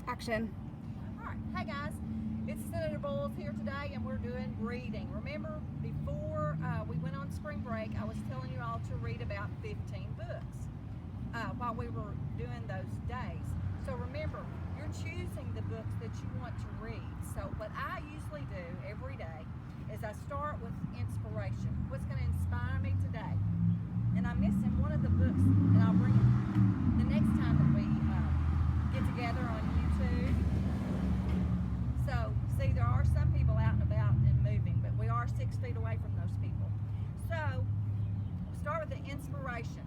Action. Alright, hey guys, it's Senator B here today and we're doing reading. Remember, before we went on spring break, I was telling you all to read about 15 books while we were doing those days. So remember, you're choosing the books that you want to read. So what I usually do every day is I start with inspiration. What's going to inspire me today? And I'm missing one of the books, and I'll bring it the next time that we get together on YouTube. So, see, there are some people out and about and moving, but we are 6 feet away from those people. So, start with the inspiration.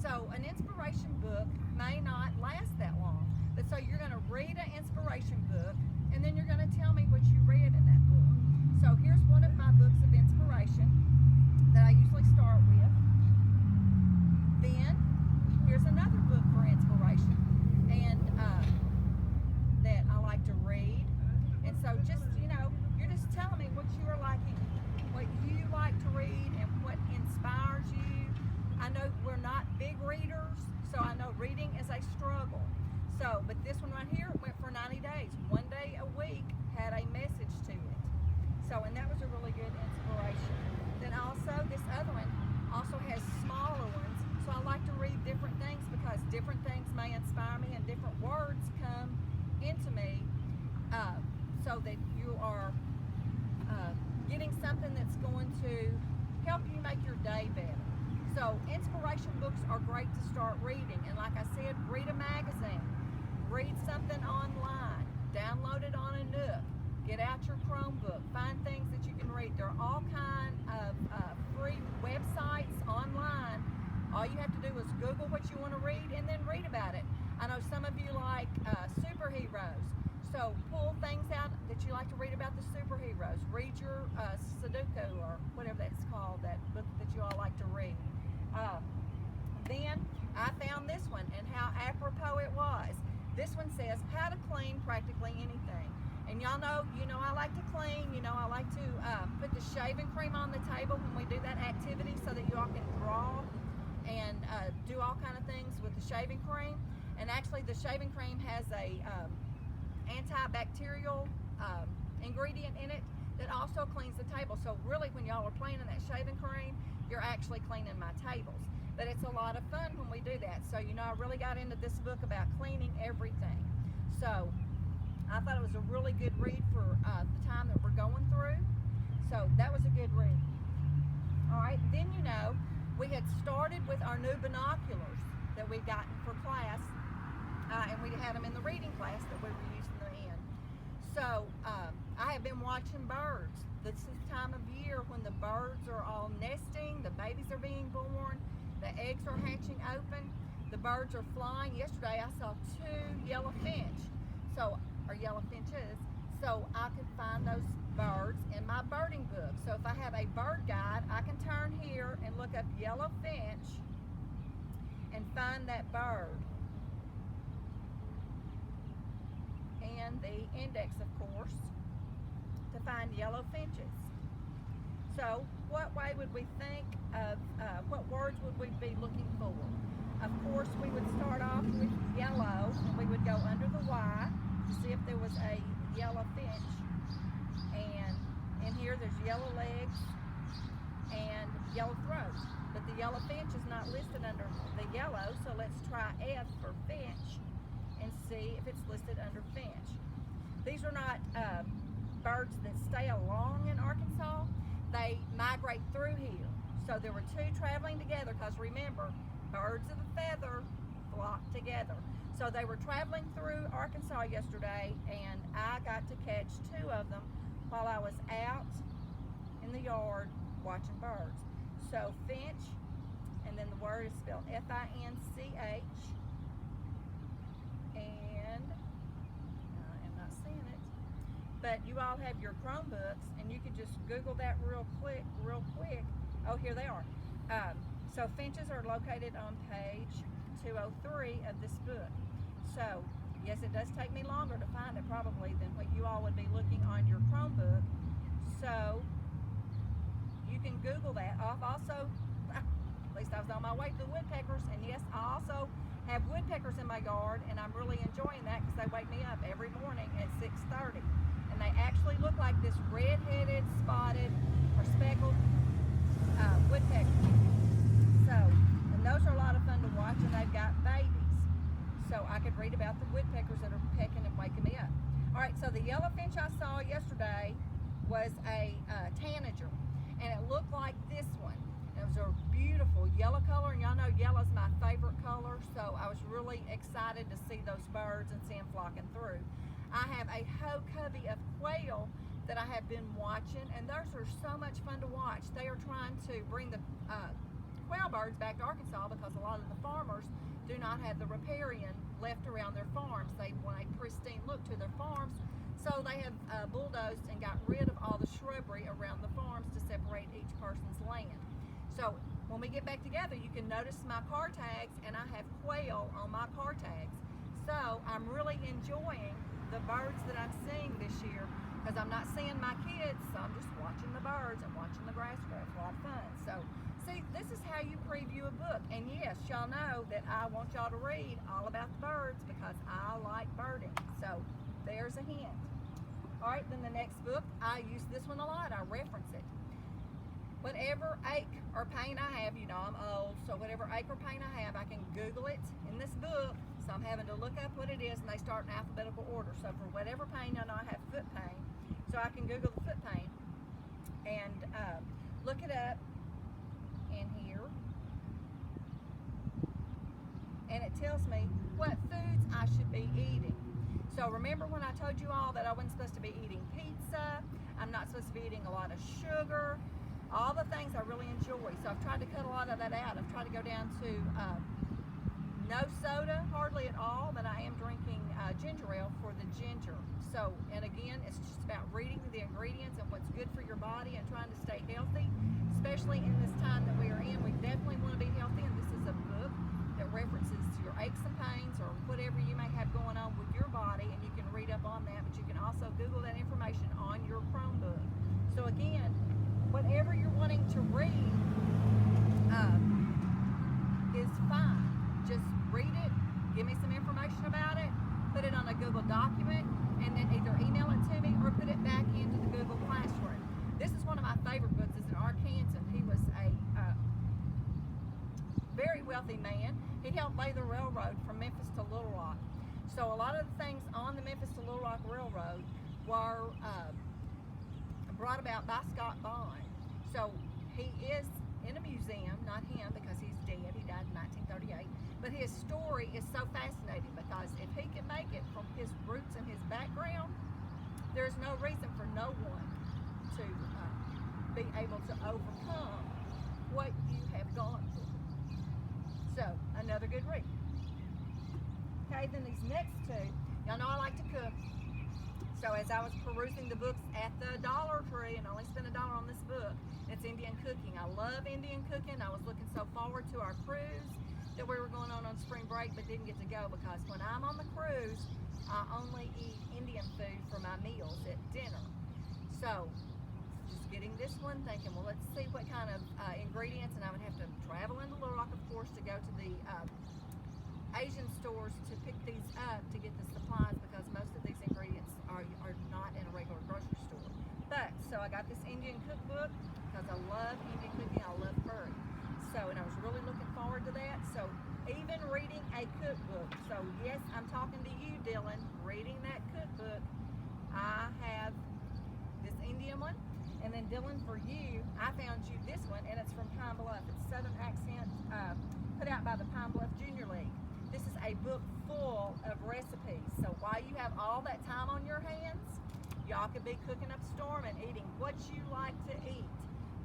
So, an inspiration book may not last that long, but so you're going to read an inspiration book, and then you're going to tell me what you read in that book. So, here's one of my books of inspiration that I usually start with. Then, here's another book for inspiration, and that I like to read. And so just, you're just telling me what you are liking, what you like to read, and what inspires you. I know we're not big readers, so I know reading is a struggle. So, but this one right here went for 90 days. One day a week had a message to it. So, and that was a really good inspiration. Then also, this other one also has smaller ones. So I like to read different things because different things may inspire me and different words come into me so that you are getting something that's going to help you make your day better. So inspiration books are great to start reading. And like I said, read a magazine, read something online, download it on a Nook, get out your Chromebook, find things that you can read. There are all kinds of free websites online. All you have to do is Google what you want to read and then read about it. I know some of you like superheroes, so pull things out that you like to read about the superheroes. Read your Sudoku or whatever that's called, that book that you all like to read. Then I found this one and how apropos it was. This one says how to clean practically anything. And y'all know, I like to clean, I like to put the shaving cream on the table when we do that activity so that you all can draw and do all kind of things with the shaving cream. And actually the shaving cream has a antibacterial ingredient in it that also cleans the table. So really when y'all are playing in that shaving cream, you're actually cleaning my tables. But it's a lot of fun when we do that. So I really got into this book about cleaning everything. So I thought it was a really good read for the time that we're going through. So that was a good read. All right, then we had started with our new binoculars that we'd gotten for class, and we had them in the reading class that we were using them in. So I have been watching birds. This is the time of year when the birds are all nesting, the babies are being born, the eggs are hatching open, the birds are flying. Yesterday I saw 2 yellow finch, or yellow finches, so I could find those birds in my birding book. So if I have a bird guide, I can turn here and look up yellow finch and find that bird. And the index, of course, to find yellow finches. So what way would we think of, what words would we be looking for? Of course, we would start off with yellow, and we would go under the Y to see if there was a yellow finch. And in here there's yellow legs and yellow throat. But the yellow finch is not listed under the yellow, so let's try F for finch and see if it's listed under finch. These are not birds that stay along in Arkansas. They migrate through here. So there were 2 traveling together because remember, birds of a feather flock together. So they were traveling through Arkansas yesterday, and I got to catch 2 of them while I was out in the yard watching birds. So finch, and then the word is spelled F-I-N-C-H, and I am not seeing it. But you all have your Chromebooks, and you can just Google that real quick. Oh, here they are. So finches are located on page 203 of this book. So, yes, it does take me longer to find it probably than what you all would be looking on your Chromebook. So, you can Google that. I've also, at least I was on my way to the woodpeckers, and yes, I also have woodpeckers in my yard, and I'm really enjoying that because they wake me up every morning at 6:30. And they actually look like this red-headed, spotted, or speckled woodpecker. So, and those are a lot of fun to watch, and they've got babies. So I could read about the woodpeckers that are pecking and waking me up. All right, so the yellowfinch I saw yesterday was a tanager, and it looked like this one. It was a beautiful yellow color, and y'all know yellow's my favorite color, so I was really excited to see those birds and see them flocking through. I have a whole covey of quail that I have been watching, and those are so much fun to watch. They are trying to bring the quail birds back to Arkansas because a lot of the farmers do not have the riparian left around their farms. They want a pristine look to their farms, so they have bulldozed and got rid of all the shrubbery around the farms to separate each person's land. So when we get back together, you can notice my car tags, and I have quail on my car tags. So I'm really enjoying the birds that I'm seeing this year because I'm not seeing my kids, so I'm just watching the birds and watching the grass grow. It's a lot of fun. So see, this is how you preview a book. And yes, y'all know that I want y'all to read all about the birds because I like birding. So there's a hint. All right, then the next book, I use this one a lot. I reference it. Whatever ache or pain I have, you know I'm old, so whatever ache or pain I have, I can Google it in this book. So I'm having to look up what it is, and they start in alphabetical order. So for whatever pain, I know I have foot pain, so I can Google the foot pain and look it up in here, and it tells me what foods I should be eating. So remember when I told you all that I wasn't supposed to be eating pizza, I'm not supposed to be eating a lot of sugar, all the things I really enjoy. So I've tried to cut a lot of that out. I've tried to go down to no soda, hardly at all, but I am drinking ginger ale for the ginger. So, and again, it's just about reading the ingredients and what's good for your body and trying to stay healthy, especially in this time that we are in. We definitely want to be healthy, and this is a book that references your aches and pains or whatever you may have going on with your body, and you can read up on that, but you can also Google that information on your Chromebook. So again, whatever you're wanting to read is fine. Just read it, give me some information about it, put it on a Google document, and then either email it to me or put it back into the Google Classroom. This is one of my favorite books. It's an Arkansan. He was a very wealthy man. He helped lay the railroad from Memphis to Little Rock. So a lot of the things on the Memphis to Little Rock Railroad were brought about by Scott Bond. So he is in a museum, not him because he's dead, he died in 1938, but his story is so fascinating because if he can make it from his roots and his background, there's no reason for no one to be able to overcome what you have gone through. So, another good read. Okay, then these next two, y'all know I like to cook. So as I was perusing the books at the Dollar Tree, and only spent $1 on this book, it's Indian cooking. I love Indian cooking. I was looking so forward to our cruise that we were going on spring break, but didn't get to go because when I'm on the cruise, I only eat Indian food for my meals at dinner. So just getting this one, thinking, well, let's see what kind of ingredients, and I would have to travel into Little Rock, of course, to go to the Asian stores to pick these up to get the supplies because most of these ingredients are not in a regular grocery store. But, so I got this Indian cookbook because I love Indian cooking, I love curry. So, and I was really looking forward to that. So, even reading a cookbook. So, yes, I'm talking to you, Dylan, reading that cookbook. I have this Indian one. And then, Dylan, for you, I found you this one, and it's from Pine Bluff. It's Southern Accent, put out by the Pine Bluff Junior League. This is a book full of recipes. So while you have all that time on your hands, y'all could be cooking up a storm and eating what you like to eat.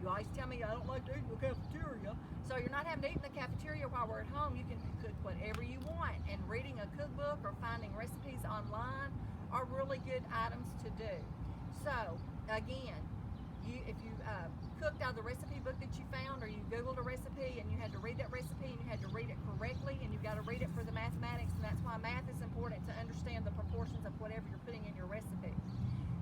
You always tell me I don't like to eat in the cafeteria. So you're not having to eat in the cafeteria while we're at home. You can cook whatever you want. And reading a cookbook or finding recipes online are really good items to do. So again, if you cooked out of the recipe book that you found, or you Googled a recipe and you had to read that recipe and you had to read it correctly, and you've got to read it for the mathematics, and that's why math is important, to understand the proportions of whatever you're putting in your recipe.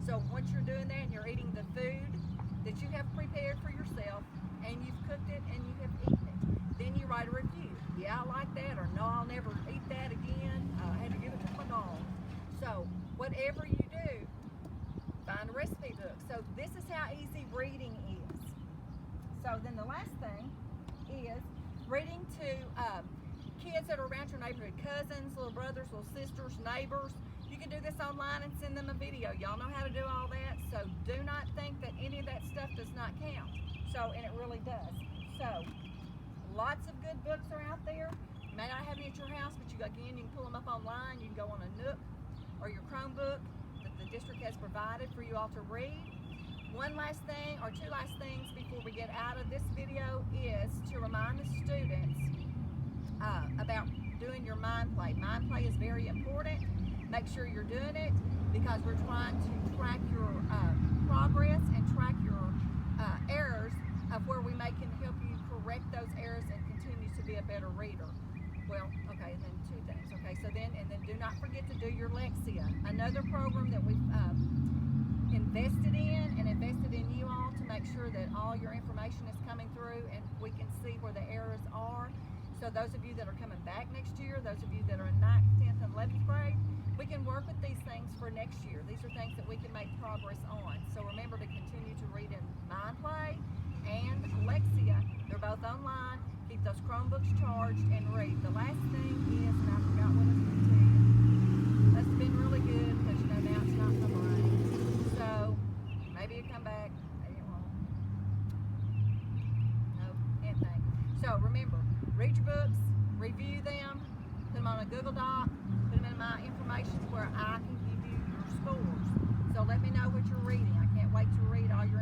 So once you're doing that and you're eating the food that you have prepared for yourself and you've cooked it and you have eaten it, then you write a review. Yeah, I like that, or No, I'll never eat that again. I had to give it to my dog. So whatever you do, find a recipe book. So this is how easy reading is. So then the last thing is reading to kids that are around your neighborhood, cousins, little brothers, little sisters, neighbors. You can do this online and send them a video. Y'all know how to do all that, so do not think that any of that stuff does not count. So, and it really does. So, lots of good books are out there. You may not have any at your house, but again, you can pull them up online. You can go on a Nook or your Chromebook that the district has provided for you all to read. One last thing, or two last things before we get out of this video, is to remind the students about doing your mind play. Mind play is very important. Make sure you're doing it, because we're trying to track your progress and track your errors of where we can help you correct those errors and continue to be a better reader. Well, okay, and then two things. Okay, so then do not forget to do your Lexia, another program that we've invested in you all to make sure that all your information is coming through and we can see where the errors are. So those of you that are coming back next year, those of you that are in 9th, 10th, and 11th grade, we can work with these things for next year. These are things that we can make progress on. So remember to continue to read in Mind Play and Lexia. They're both online. Keep those Chromebooks charged and read. The last thing is, and I forgot what I was going to tell you. That's been really good because now it's not in my brain. So maybe you come back, maybe it won't. Nope, can't think. So remember, read your books, review them, put them on a Google Doc, put them in my information where I can give you your scores. So let me know what you're reading. I can't wait to read all your